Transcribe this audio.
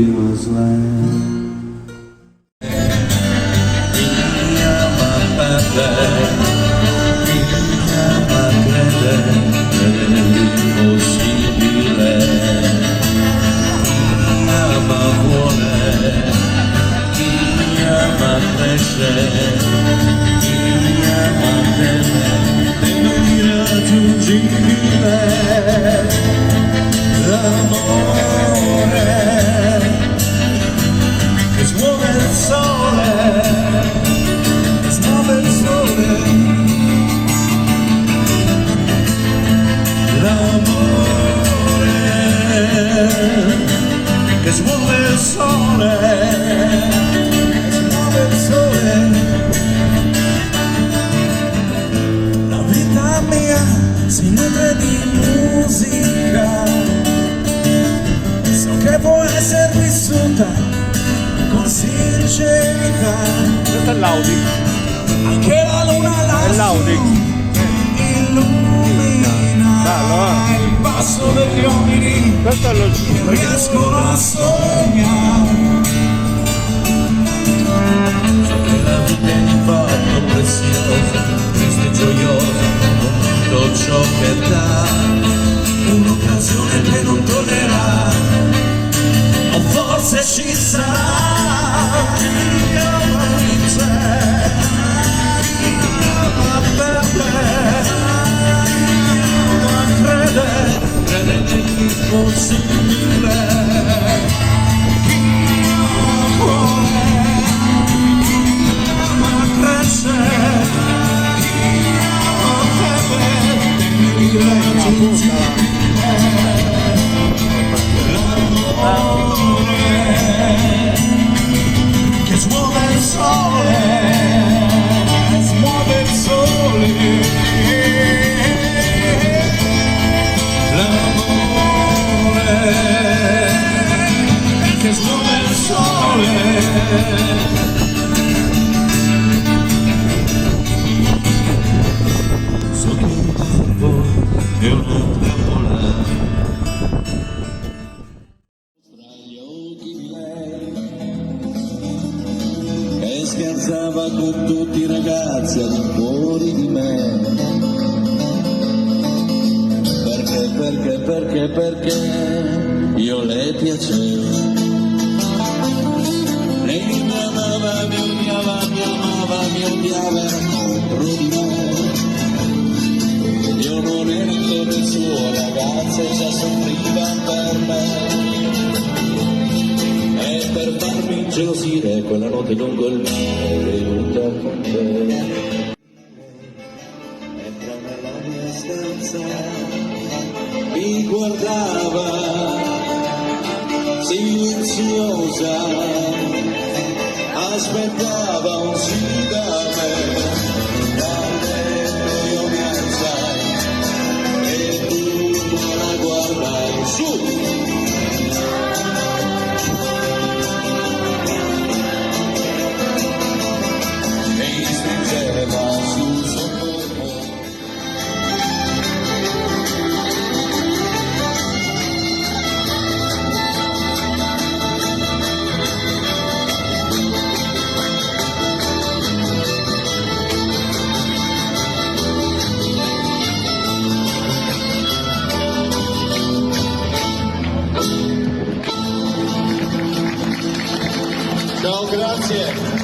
feels like. Che smuove il sole, smuove il sole. La vita mia si nutre di musica, so che può essere vissuta con sincerità. Questo è l'Audi. Anche la luna lassù illumina il passo degli uomini. Questo è lo riescono a sognare. So che la vita è di fatto preziosa, triste e gioiosa, con tutto ciò che dà, un'occasione che non tornerà, o forse ci sarà. Chi ama vince, chi ama perde, chi ama crede nell'impossibile. Chi ama cuore, chi ama cresce, chi ama teme nell'irraggiungibile. L'amore che smuove il sole, smuove il sole. Che smuove il sole. So che il tempo è un trampolino tra gli occhi di lei, che scherzava con tutti i ragazzi al di fuori di me. Perché io le piacevo. Lei mi amava, mi odiava, era contro di me. Io non ero ancora il suo ragazzo e già soffriva per me. E per farmi ingelosire quella notte lungo il mare è venuta con te. Entra nella mia stanza, mi guardava silenziosa, aspettava un sì da me. Da dentro io mi alzai e tu non la guardai su. Mi stringeva sul suo corpo. Ciao, grazie.